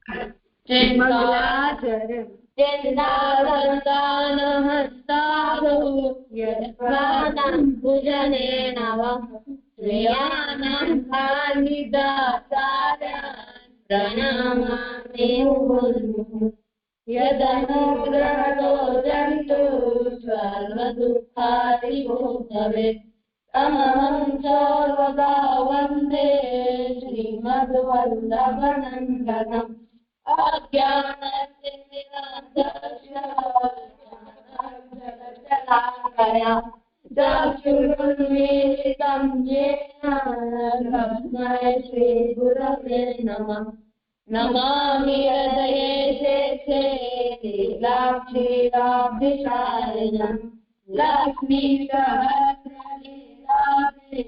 चिन्ताधन्तानहस्तादौ यद्वानं भुजनेन वः श्रेयानं भानिदातारं प्रणमामि मुहुर्मुहुः यदनुग्रहो जन्तु सर्वदुःखादिको भवेत् तमहं सर्वदा वन्दे श्रीमद्वल्लभनन्दनम् अज्ञानतिमिरान्धस्य चक्षुरुन्मीलितं येन तस्मै श्रीगुरवे नमः नमामि हृदये शेषे लीलाक्षीराब्धिशालिनम् लक्ष्मीसहस्रलीलाब्धि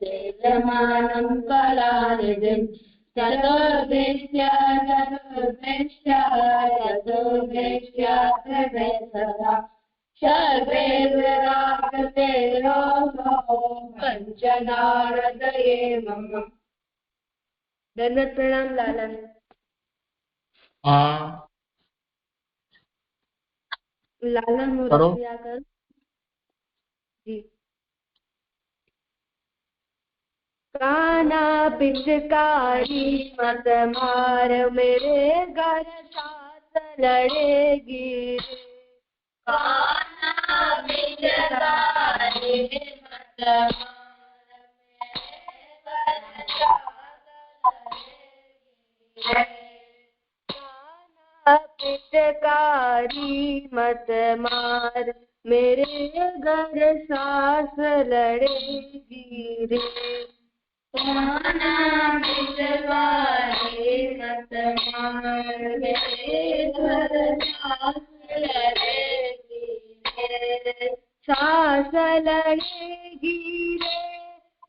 सेव्यमानं कलानिधिम् चतुर्दृष्ट्य त्रिवेशदा सर्वे पंचनारदये मम। दंडवत प्रणाम लालन। लालन मुरलिया कर जी। काना पिचकारी मत मार मेरे घर साथ लड़ेगी काना पिचकारी मत मार मेरे घर काना पिचकारी मत मार मेरे घर सास लड़ेगी रे काना पिचकारी मत मार मेरे घर सास लड़ेगी रे सास लड़ेगी रे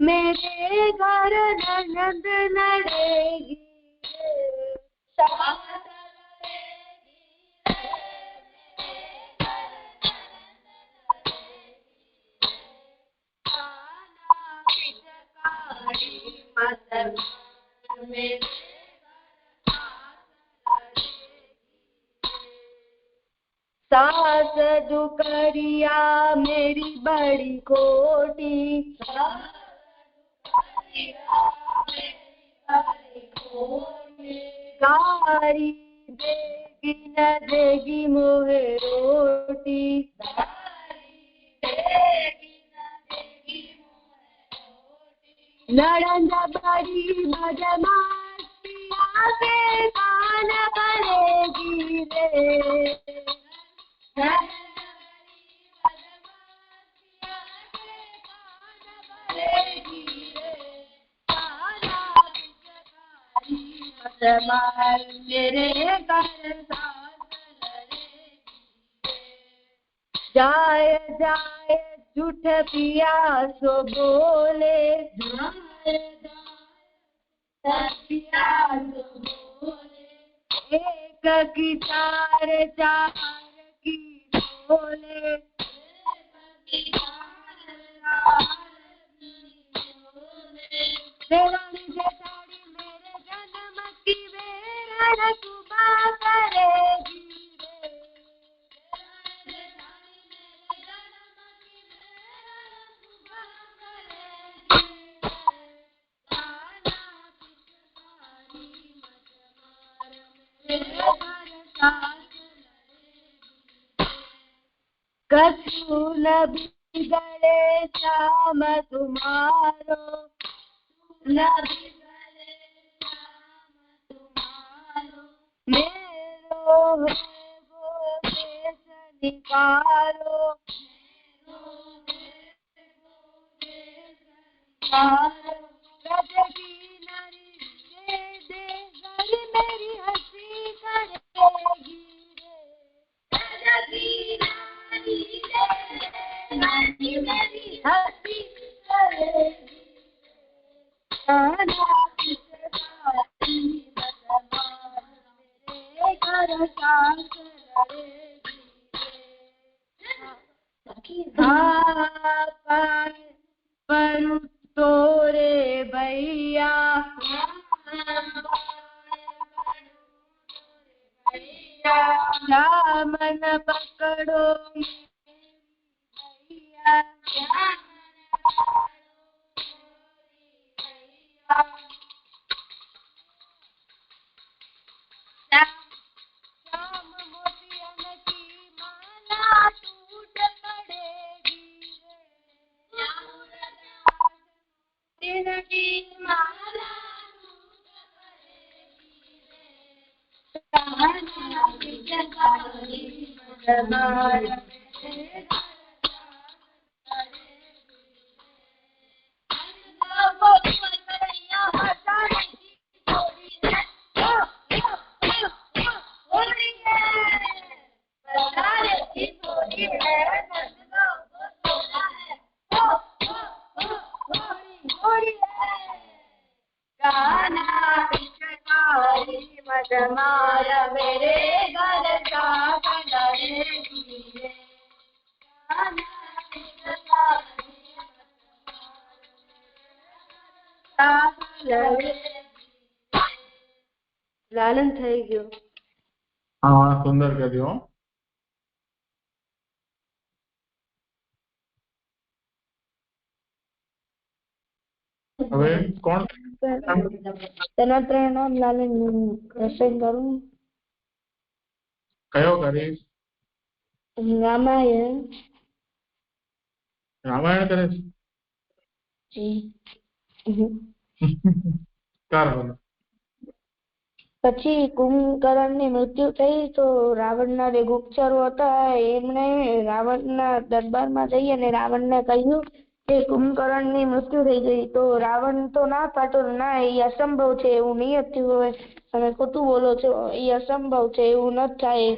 मेरे घर ननद लड़ेगी रे सास सास दुकरिया मेरी बड़ी कोटी गारी देगी न देगी मोहे रोटी लड़न बड़ी बदमाशिया से कान बनेगी रे मेरे जाए जाए झूठ पिया सो बोले एक की चार चार की बोले देवानी जेठानी मेरे जन्म की वेरण सुबह करेगी कछु न बिगड़े श्याम तुम्हारो न बिगड़े श्याम तुम्हारो मेरो है वो देश निकालो ब्रज की नारी दे दे घर मेरी हंसी करेगी ब्रज की नारी दे नारी मेरी हंसी करेगी काना पिचकारी मेरे घर सास लड़ेगी पर तोरे भैया રામન પકડો ભૈયા राम मोतियन की माला टूट पड़ेगी मोतियन की माला मारा मेरे घर का લાલન થઈ ગયો. हाँ सुंदर કર્યો. હવે કોણ તેના ત્રણ નામ લાલન રસોઈ કરું. કયો કરીશ? રામાયણ રામાયણ કરે છે? કર બોલો. પછી કુંભકર્ણની મૃત્યુ થઈ તો રાવણના જે ગુપ્તચરો હતા એમણે રાવણના દરબારમાં જઈ અને રાવણને કહ્યું કે કુંભકર્ણની મૃત્યુ થઈ ગઈ. તો રાવણ તો ના પાડતો, ના એ અસંભવ છે, એવું નહીં થયું હોય, તમે ખોટું બોલો છો, એ અસંભવ છે, એવું ન થાય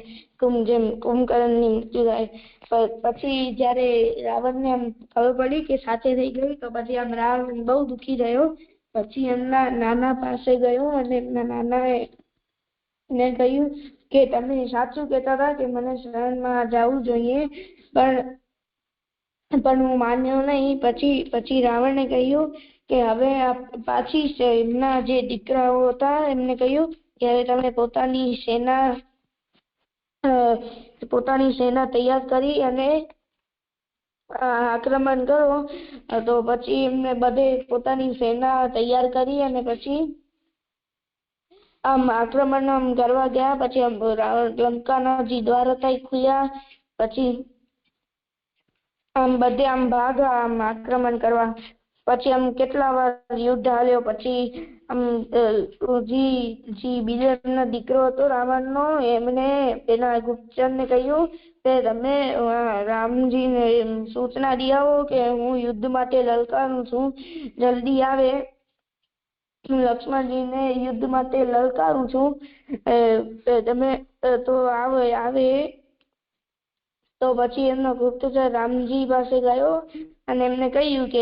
જેમ કુંભકર્ણની મૃત્યુ થાય. પછી જયારે રાવણને આમ ખબર પડી કે સાચે થઈ ગઈ તો પછી આમ રાવણ બહુ દુખી થયો. પછી એમના નાના પાસે ગયો અને એમના નાનાએ ને કહ્યું કે તમે સાચું કહેતા હતા કે મને શરણમાં જવું જોઈએ, પણ હું માન્યો નહીં. પછી રાવણે કહ્યું કે હવે પાછી એમના જે દીકરાઓ હતા એમને કહ્યું કે હવે તમે પોતાની સેના તૈયાર કરી અને આક્રમણ કરો. તો પછી એમને બધે પોતાની સેના તૈયાર કરી અને પછી આમ આક્રમણ કરવા ગયા. પછી લંકાના જે દ્વાર હતા એ ખુલ્યા. પછી આમ બધે આમ ભાગા આમ આક્રમણ કરવા. પછી આમ કેટલા વાર યુદ્ધ હાલ્યો. પછી આમ બીજો એમનો દીકરો હતો રાવણનો, એમને પેલા ગુપ્તચરને કહ્યું કે તમે રામજીને સૂચના દી આવો કે હું યુદ્ધ માટે લલકારું છું, જલ્દી આવે. હું લક્ષ્મણજીને યુદ્ધ માટે લલકારું છું, તમે તો આવે. તો પછી એમનો ગુપ્તચર રામજી પાસે ગયો અને એમને કહ્યું કે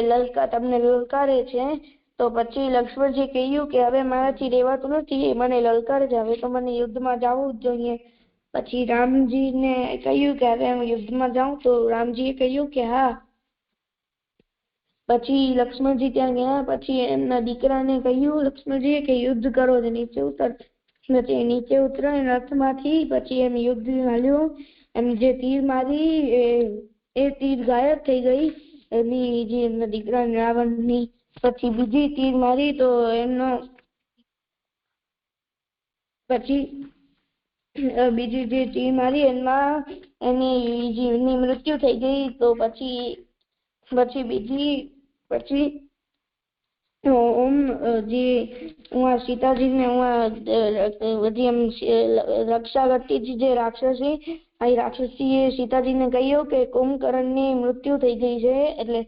તમને લલકારે છે. તો પછી લક્ષ્મણજી કહ્યું કે હવે મારાથી રહેવાતું નથી, મને લલકારે છે, હવે તો મને યુદ્ધમાં જવું જ જોઈએ. પછી રામજીને કહ્યું કે હવે હું યુદ્ધમાં જાઉં. તો રામજીએ કહ્યું કે હા. પછી લક્ષ્મણજી ત્યાં ગયા. પછી એમના દીકરાને કહ્યું લક્ષ્મણજીએ કે યુદ્ધ કરો છો, નીચે ઉતર. નીચે ઉતરાય રથમાંથી. પછી એમ યુદ્ધ હાલ્યું. એમ જે તીર મારી એ તીર ગાયબ થઈ ગઈ એની જે એમના દીકરા રાવણની. પછી બીજી તીર મારી તો પછી બીજી જે તીર મારી એમાં એની મૃત્યુ થઈ ગઈ. તો પછી સીતાજીને રક્ષા કરતી હતી જે રાક્ષસી સીતાજીને કહ્યું કે કુંભકર્ણની મૃત્યુ થઈ ગઈ છે, એટલે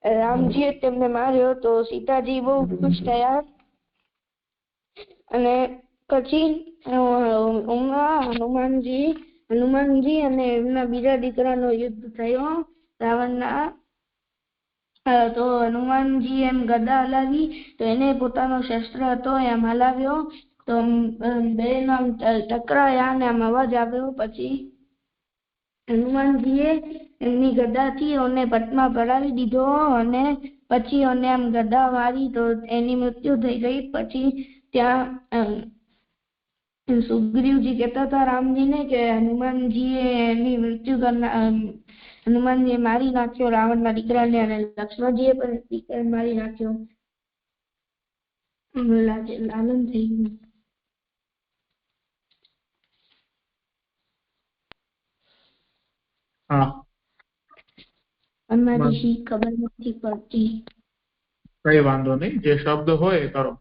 રામજીએ તેમને માર્યો. તો સીતાજી બહુ ખુશ થયા. અને પછી હનુમાનજી અને એમના બીજા દીકરાનો યુદ્ધ થયો રાવણના. તો હનુમાનજી એમ ગદા હલાવી તો એને પોતાનો શસ્ત્ર હતો એમ હલાવ્યો તો બે નામ ટકરાયા અને આમ અવાજ આવ્યો. પછી હનુમાનજીએ એમની ગદાથી ઓને પટમાં ભરાવી દીધો અને પછી ઓને આમ ગદા મારી તો એની મૃત્યુ થઈ ગઈ. પછી ત્યાં સુગ્રીવજી કહેતા હતા રામજીને કે હનુમાનજીએ એની મૃત્યુ કરનાર હનુમાનજીએ મારી નાખ્યો રાવણના દીકરાને અને લક્ષ્મણજીએ પણ દીકરાને મારી નાખ્યો. લાલન થઈ ગયું. હા એમાંથી શીખ ખબર નથી પડતી. કઈ વાંધો નહીં, જે શબ્દ હોય એ કરો.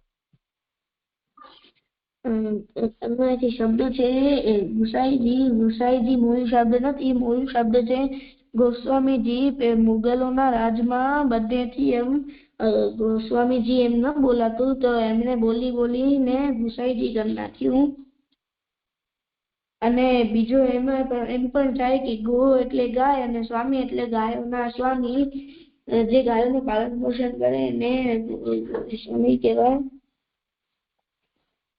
એમાંથી શબ્દ છે એ ગુસાઈજી મૂળ શબ્દ નથી. મૂળ શબ્દ છે ગોસ્વામીજી. મુગલોના રાજમાં બધેથી એમ ગોસ્વામીજી એમ ન બોલાતું તો એમને બોલીને ગુસાઈજી કરી નાખ્યું. અને બીજો એમાં એમ પણ થાય કે ગો એટલે ગાય અને સ્વામી એટલે ગાયોના સ્વામી. જે ગાયોનું પાલન પોષણ કરે એને સ્વામી કહેવાય.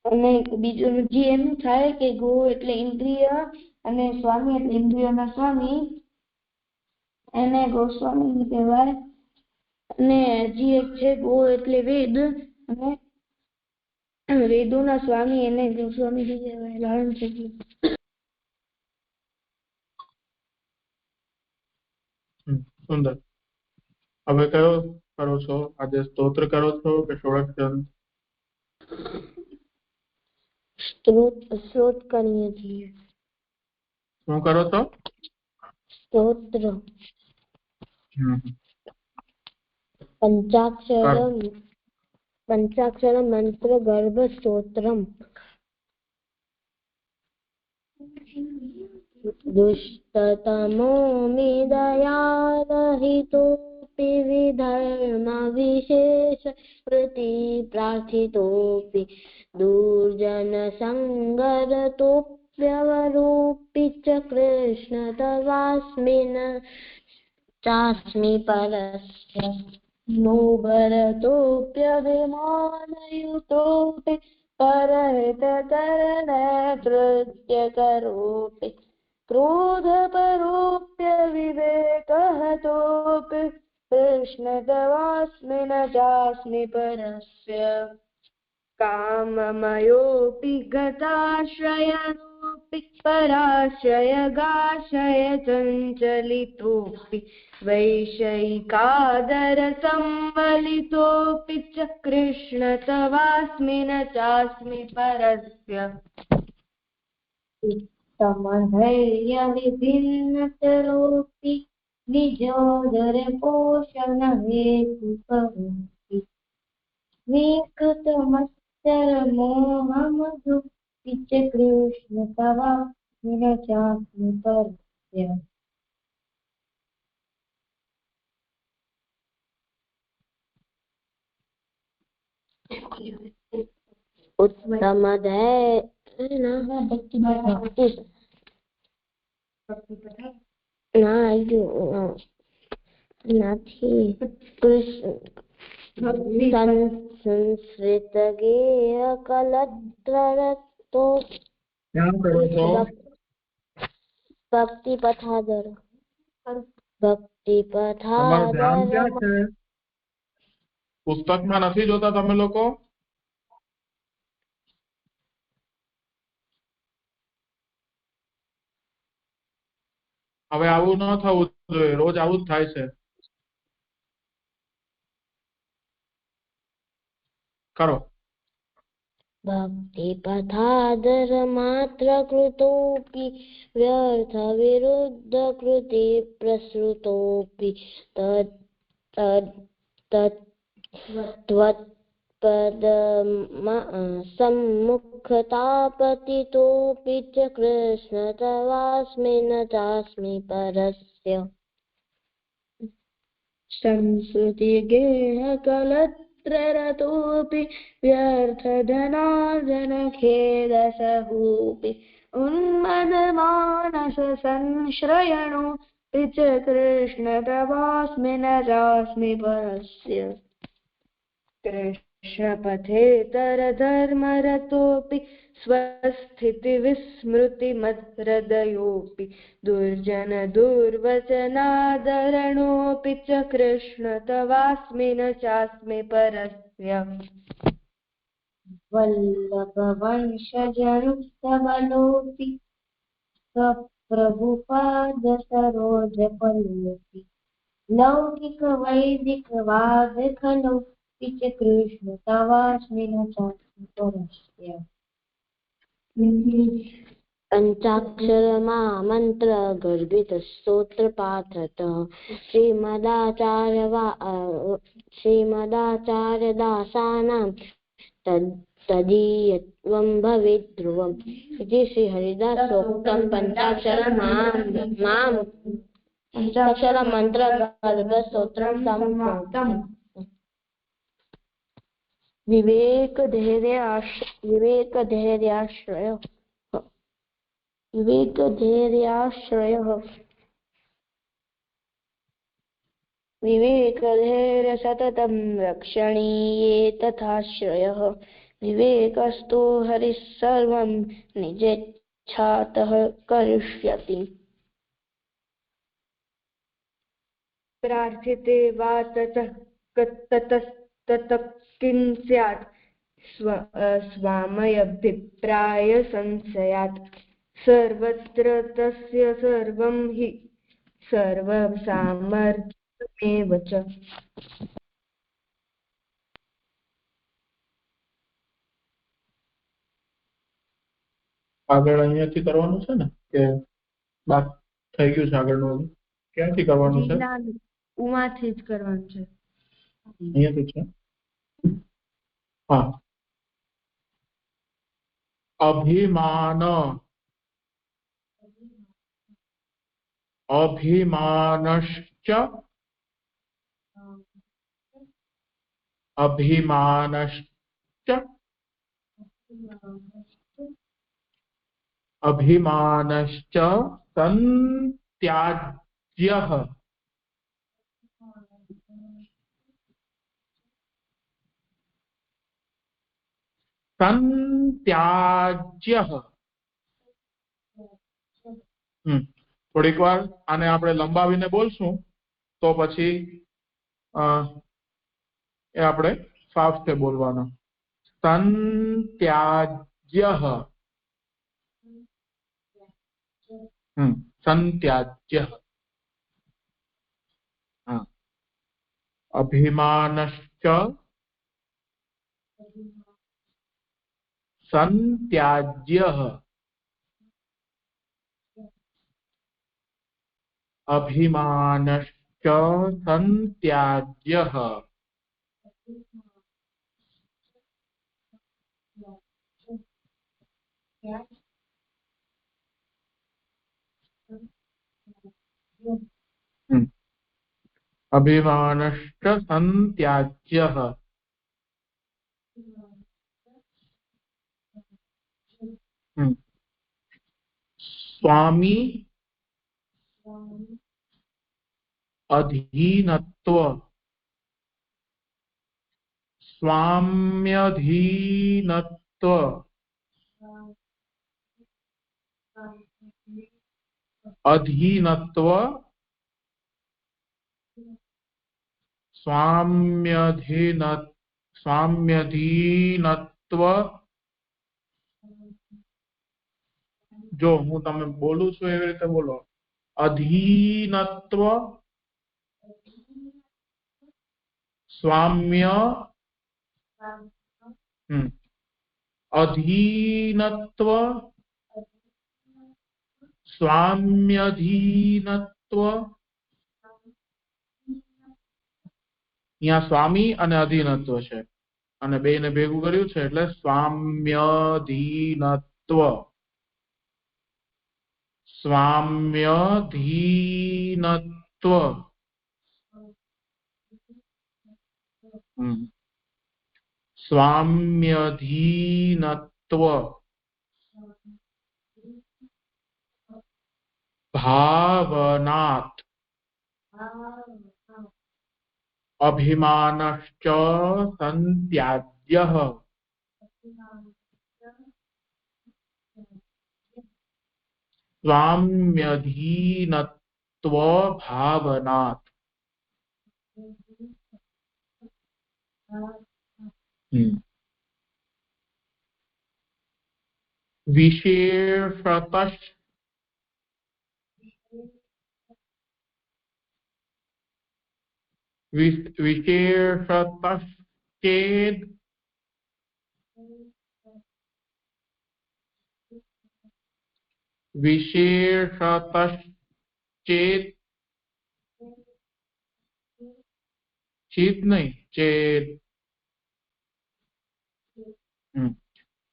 અને બીજું જે એમ થાય કે ગો એટલે ઇન્દ્રિય અને સ્વામી એટલે ઇન્દ્રિયોના સ્વામી, એને ગોસ્વામી કહેવાય. અને હજી એક છે ગો એટલે વેદ અને વેદોના સ્વામી, એને ગોસ્વામીજી કહેવાય. લાલન થઈ ગયું. સુંદર. હવે કયો કરો છો? આજે સ્તોત્ર કરો છો કે ષોડશ ગ્રંથ? સ્ત્રોત કરીએ છીએ. શું કરો છો? સ્તોત્ર. હમ. પંચાક્ષર મંત્ર ગર્ભ સ્તોત્રમ. दुष्टतमो दयारहितोऽपि विधर्मविशेष प्रति प्रार्थितोऽपि दुर्जनसङ्गरतोऽप्यवरोऽपि च कृष्ण तवास्मिन् चास्मि परस्य नो भरतोऽप्यभिमानयुतोऽपि परहितकरणे कृत्यकरोऽपि क्रोधपरोऽप्यविवेकहतोऽपि कृष्ण तवास्मि न चास्मि परस्य काममयोऽपि गताश्रयणोऽपि पराश्रयगाश्रय चञ्चलितोऽपि वैषयिकादरसंवलितोऽपि च कृष्ण तवास्मि न चास्मि परस्य उत्तमधैर्यविभिन्नतरोऽपि निजोदरपोषणहेतुकरोऽपि विकृतमत्सरमोहमधुऽपि च कृष्ण तवास्मि न चास्मि परस्य સંસ્કૃત ગેય કલત્રરતો ક્યાં કરો છો? ભક્તિ પથાદર. તમારું ધ્યાન ક્યાં છે? પુસ્તકમાં નથી જોતા તમે લોકો? હવે આવું ન થવું જોઈએ. રોજ આવું જ થાય છે. કરો. ભક્તિ પથાદર માત્ર કૃતોપી વ્યર્થ વિરુદ્ધ કૃતિ પ્રસૃતોપી सम्मुखतापतितोऽपि च कृष्ण तवास्मि न चास्मि परस्य संस्कृतिगेहकलत्ररतोऽपि व्यर्थधनार्जनखेदसहोऽपि उन्मदमानससंश्रयणोऽपि च कृष्ण तवास्मि न चास्मि परस्य कृष्णपथेतरधर्मरतोऽपि स्वस्थितिविस्मृतिमद्हृदयोऽपि दुर्जन दुर्वचनादरणोऽपि च कृष्ण तवास्मि न चास्मि परस्य वल्लभवंशजनुत्तमलोऽपि प्रभुपाद सरोजपल्लवि लौकिक वैदिक वाद खलु पिच कृष्ण तवास्मिन् चास्मि पंचाक्षर मंत्र गर्भित स्तोत्र पाठत श्रीमदाचार्य दासानां तदीयत्वं भवेत् ध्रुवम् इति श्री हरिदासोक्तं पंचाक्षर मंत्र गर्भ स्तोत्रं समाप्तम्। विवेक धैर्य सततं रक्षणीये तथाश्रयः विवेकस्तु हरिः सर्वं निजेच्छातः करिष्यति। प्रार्थिते वा ततस्ततः किं स्यात् स्वामयभिप्राय संशयात् सर्वत्र तस्य सर्वं हि सर्वसामर्थ्यमेव च। આગળ અહીંયાથી કરવાનું છે ને કે બાક થઈ ગયું છે આગળનું ક્યાંથી કરવાનું છે? ઉમાંથી જ કરવાનું છે. અહીંયાથી છે. હા, અભિમાન અભિમાનશ્ચ અભિમાનશ્ચ અભિમાનશ્ચ સંત્યાજ્યઃ સંત્યાજ્યઃ થોડીક વાર આને આપણે લંબાવીને બોલશું તો પછી એ આપણે ફાસ્ટ બોલવાનો. સંત્યાજ્યઃ સંત્યાજ્યઃ અભિમાનશ્ચ સંત્યાજ્યઃ અભિમાનશ્ચ સંત્યાજ્યઃ અભિમાનશ્ચ સંત્યાજ્યઃ સ્વામી અધીનત્વ સ્વામ્યધીનત્વ અધીનત્વ સ્વામ્યધીનત્વ. જો હું તમે બોલું છું એવી રીતે બોલો. અધીનત્વ સ્વામ્ય અધીનત્વ સ્વામ્યધીનત્વ. અહીંયા સ્વામી અને અધીનત્વ છે અને બેને ભેગું કર્યું છે એટલે સ્વામ્યધીનત્વ સ્વામ્યધીનત્વ. સ્વામ્યધીનત્વ ભાવનાત અભિમાનશ્ચ સંત્યાજ્યઃ સ્વામ્યધીનત્વ ભાવનાત. विशेषतश्च विशेषतश्चेद विशेषतश्चेद चेत नहीं चेत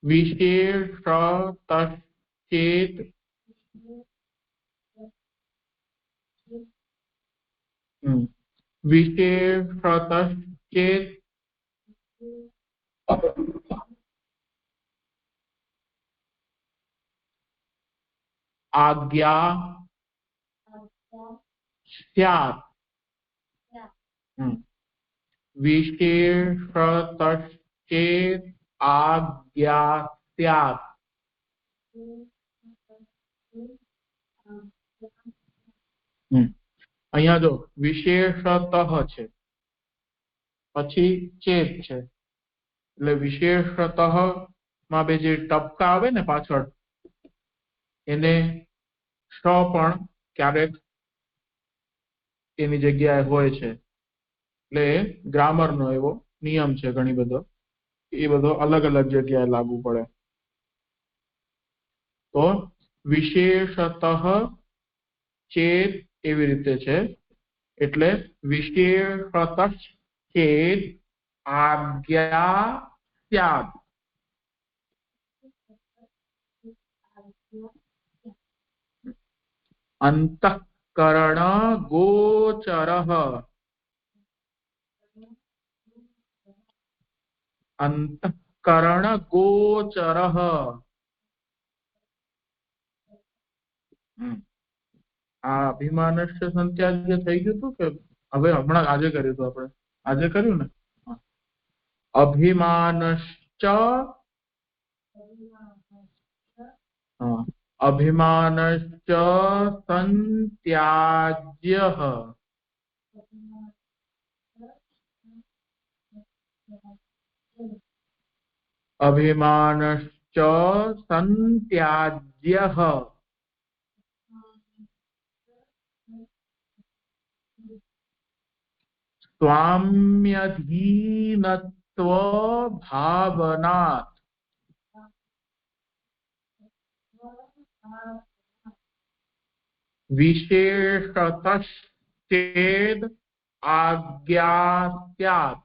विशेषतश्चेत विशेषतश्चेत आज्ञा स्यात् विशेषतश्चेत आज्ञा स्यात् अहींया जो विशेषतः छे पछी चेत छे એટલે વિશેષતઃ માં બે જે ટપકા આવે ને પાછળ એને શ પણ ક્યારેક એની જગ્યાએ હોય છે એટલે ગ્રામરનો એવો નિયમ છે ઘણી બધો એ બધો અલગ અલગ જગ્યાએ લાગુ પડે તો વિશેષતઃ ચેત એવી રીતે છે એટલે વિશેષતશ્ચેત आज्ञा स्यात् अंतःकरण गोचरः अंतःकरण गोचरः आ अभिमानस्य संत्याज्य થઈ ગયું હતું કે હવે હમણાં આજે કર્યું હતું આપણે આજે કર્યું ને अभिमानश्च अभिमानश्च संत्याज्यः अभिमानश्च संत्याज्यः स्वाम्यधीनत्व भावनात् विशेषतश्चेद आज्ञा स्यात्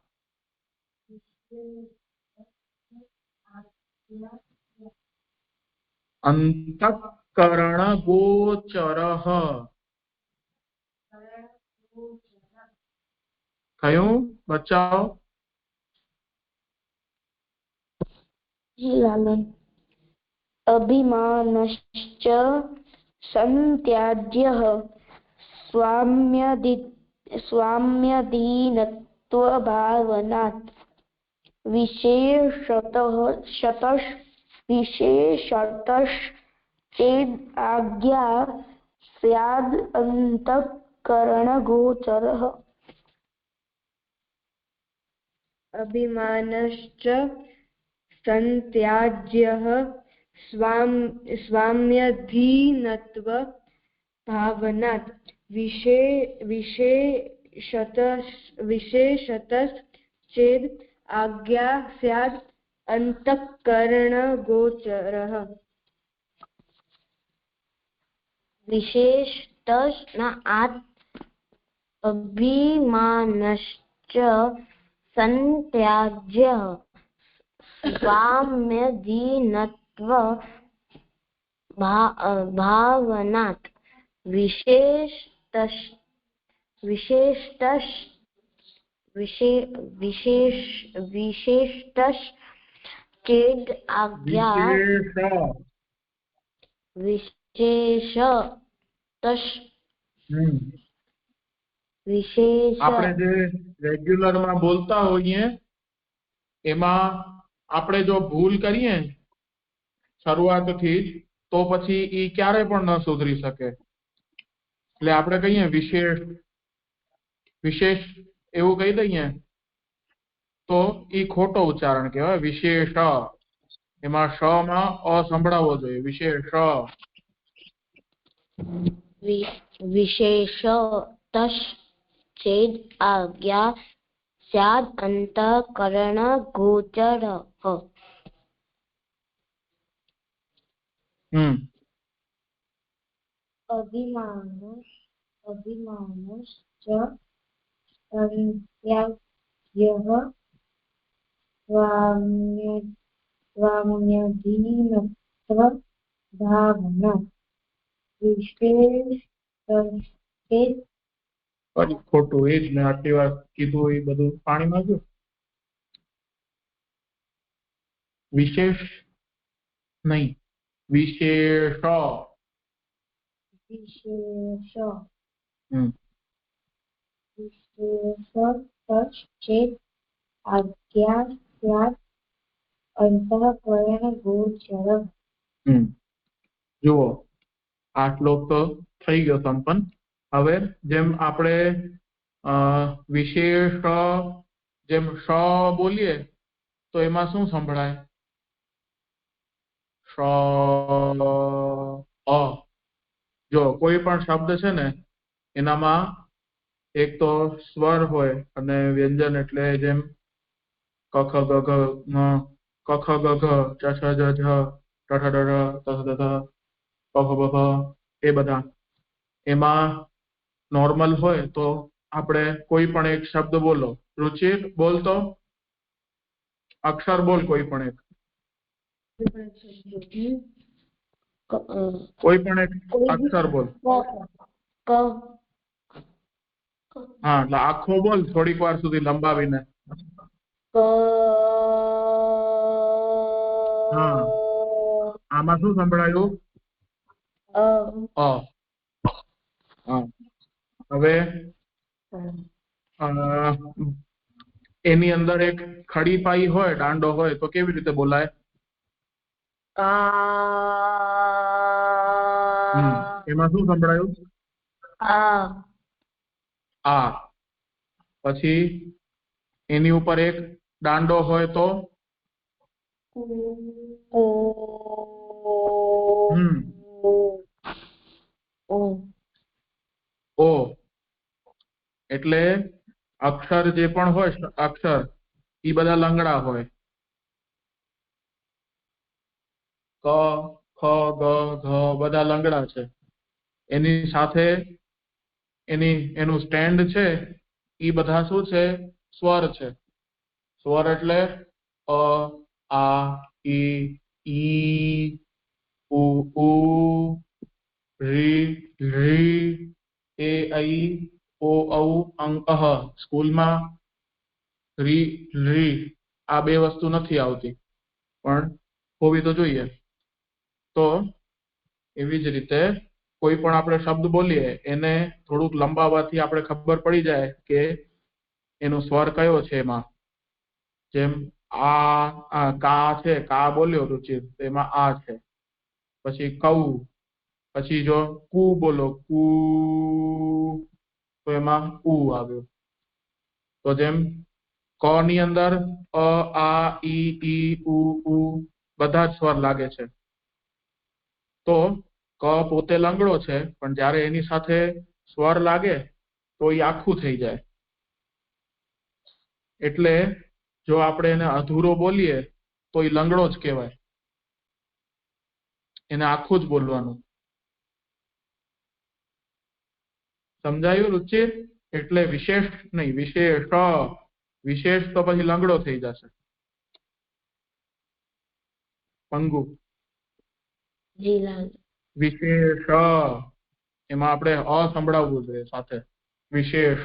अंतःकरण गोचरः कयूं बचाओ लालन अभिमानश्च संत्याज्यः स्वाम्यधीनत्वभावनात् विशेषतश्चेद् आज्ञा स्याद् अन्तःकरणगोचरः अभिमानश्च संत्याज्यः स्वाम्यधीनत्व भावनात् विशेषतश्चेद् आज्ञा स्यात् अंतःकरणगोचरः विशेषतश् न आत् अभिमानश्च संत्याज्यः स्वाम्यधीनत्व भावनात् विशेषतश्चेद् आज्ञा આપણે જે રેગ્યુલર માં બોલતા હોઈએ એમાં આપણે જો ભૂલ કરીએ શરૂઆતથી જ તો પછી ઈ ક્યારે પણ ન સુધરી શકે એટલે આપણે કહીએ વિશેષ એવું કહી દઈએ તો ઈ ખોટો ઉચ્ચારણ કહેવાય વિશેષ એમાં શ માં અ સંભળાવવો જોઈએ. વિશેષ विशेष चेद आज्ञा स्याद अंतःकरण गोचर अभिमानश्च संत्याज्यः स्वाम्यधीनत्व भावना विशेष ખોટું એ જ મેં આટલી વાર કીધું એ બધું પાણીમાં ગયું. વિશેષ નહીં, વિશેષ. विशेष चेत आज्ञा स्यात् अंतःकरण गोचर. જુઓ આ શ્લોક તો થઈ ગયો સંપન્ન. હવે જેમ આપણે વિશેષ જેમ શ બોલીએ તો એમાં શું સંભળાય? શ અ. જો કોઈ પણ શબ્દ છે ને એનામાં એક તો સ્વર હોય અને વ્યંજન, એટલે જેમ ક ખ ગ ઘ મ, ક ખ ગ ઘ, ચ છ જ ઝ, ટ ઠ ડ ઢ, ત થ દ થ, પ ફ બ ફ, એ બધા એમાં નોર્મલ હોય તો આપણે કોઈ પણ એક શબ્દ બોલો. રુચિર બોલતો અક્ષર બોલ, કોઈ પણ એક અક્ષર બોલ. હા, એટલે આખો બોલ થોડીક વાર સુધી લંબાવીને. હા, આમાં શું સંભળાયું? હવે એની અંદર એક ખડી પાઈ હોય, દાંડો હોય, તો કેવી રીતે બોલાય? એમાં શું સંભળાયું? આ. પછી એની ઉપર એક દાંડો હોય તો ઓ. એટલે અક્ષર જે પણ હોય, અક્ષર એ બધા લંગડા હોય. ક, ખ, ગ, ઘ બધા લંગડા છે. એની સાથે એનું સ્ટેન્ડ છે એ બધા શું છે? સ્વર છે. સ્વર એટલે અ, આ, ઈ, ઉ, રી, એ, ઐ, ઓ, ઔ, અંગ, અહ. સ્કૂલમાં રી આ બે વસ્તુ નથી આવતી, પણ હોવી તો જોઈએ. તો એવી જ રીતે કોઈ પણ આપણે શબ્દ બોલીએ એને થોડુંક લંબાવવાથી આપણે ખબર પડી જાય કે એનો સ્વર કયો છે. એમાં જેમ આ કા છે, કા બોલ્યો રુચિર, એમાં આ છે. પછી કઉ, પછી જો કુ બોલો, કુ, તો એમાં ઉ આવ્યો. તો જેમ ક ની અંદર અ, આ, ઈ, ઉ બધા જ સ્વર લાગે છે. તો ક પોતે લંગડો છે, પણ જ્યારે એની સાથે સ્વર લાગે તો એ આખું થઈ જાય. એટલે જો આપણે એને અધૂરો બોલીએ તો એ લંગડો જ કહેવાય. એને આખું જ બોલવાનું. સમજાયું રુચિર? એટલે વિશેષ નહીં, વિશેષ. વિશેષ તો પછી લંગડો થઈ જશે. પંગુ. વિશેષ એમાં આપણે અ સંભળાવવું જોઈએ સાથે. વિશેષ.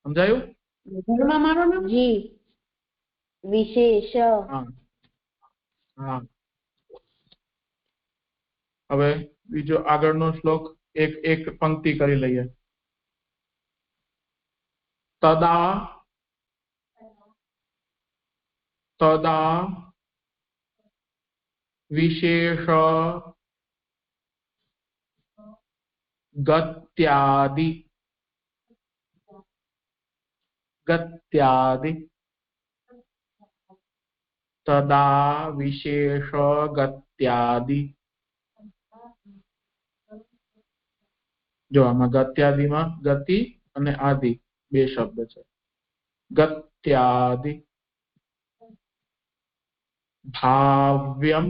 સમજાયું? જી. વિશેષ. હા. હવે બીજો આગળનો શ્લોક એક પંક્તિ કરી લઈએ. તદા વિશેષ ગત્યાદિ તદા વિશેષ ગત્યાદિ. જો આમાં ગત્યાદિમાં ગતિ અને આદિ બે શબ્દ છે. ગત્યાદિ. ભાવ્યમ.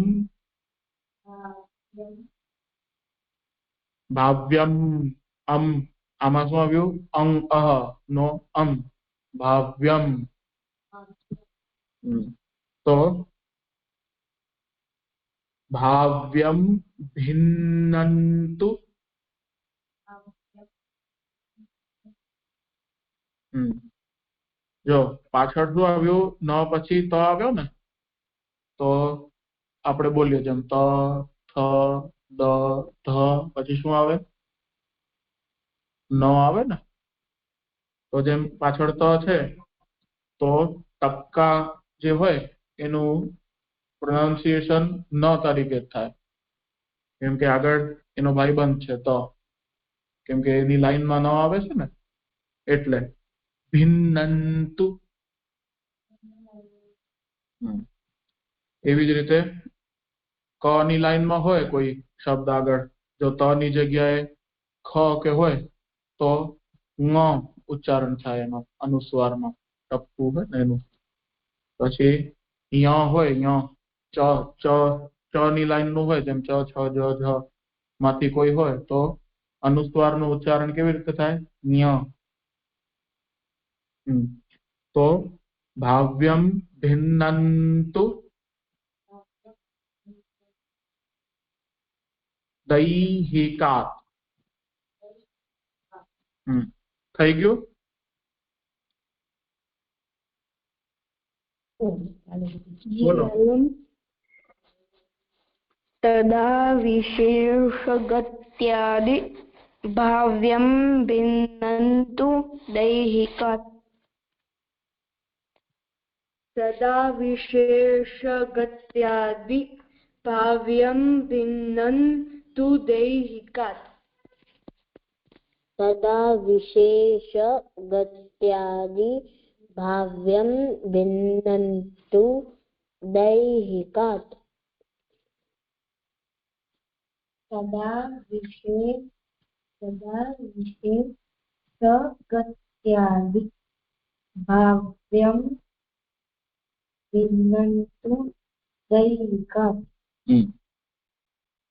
ભાવ્યમ. આમાં શું આવ્યું? અંગ અહ નો ભાવ્યમ. તો ભાવ્યમ ભિન્નંતુ. જો પાછળ શું આવ્યું? ન પછી ત આવ્યો ને, તો આપણે બોલીએ જેમ ત, થ, દ, ધ, પછી શું આવે? ન આવે ને. તો જેમ પાછળ ત છે તો ટપકા જે હોય એનું પ્રોનાઉન્સિએશન ન તરીકે થાય, કેમ કે આગળ એનો ભાઈબંધ છે ત, કેમ કે એની લાઈનમાં ન આવે છે ને, એટલે ભિન્નંતુ. એવી જ રીતે ક ની લાઈનમાં હોય કોઈ શબ્દ આગળ, જો ત ની જગ્યાએ ખ કે હોય તો ङ ઉચ્ચારણ થાય એમાં, અનુસ્વારમાં ટપકું હોય ને એનું. પછી ય હોય, ય ચ ચ ચ ની લાઈન નું હોય, જેમ ચ, છ, જ, ઝ માંથી કોઈ હોય તો અનુસ્વારનું ઉચ્ચારણ કેવી રીતે થાય? ન્ય. તો ભાવ્યમ ભિન્નંતુ દૈહિકાત. થઈ ગયું? બોલો. તદા વિશેષગત્યાદિ ભાવ્યમ ભિન્નંતુ દૈહિકાત. તદા વિશેષગત્યાદિ ભાવ્યમ ભિન્નંતુ દૈહિકાત. તદા વિશેષગત્યાદિ ભાવ્યમ ભિન્નંતુ દૈહિકાત. તદા વિશેષગત્યાદિ ભાવ્યમ ભિન્નંતુ દૈહિકાત.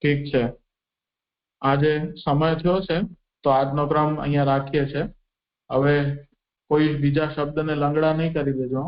ઠીક છે. આજે સમય થયો છે તો આજનો ક્રમ અહીંયા રાખીએ છીએ. હવે કોઈ બીજા શબ્દને લંગડા નહીં કરી દેજો.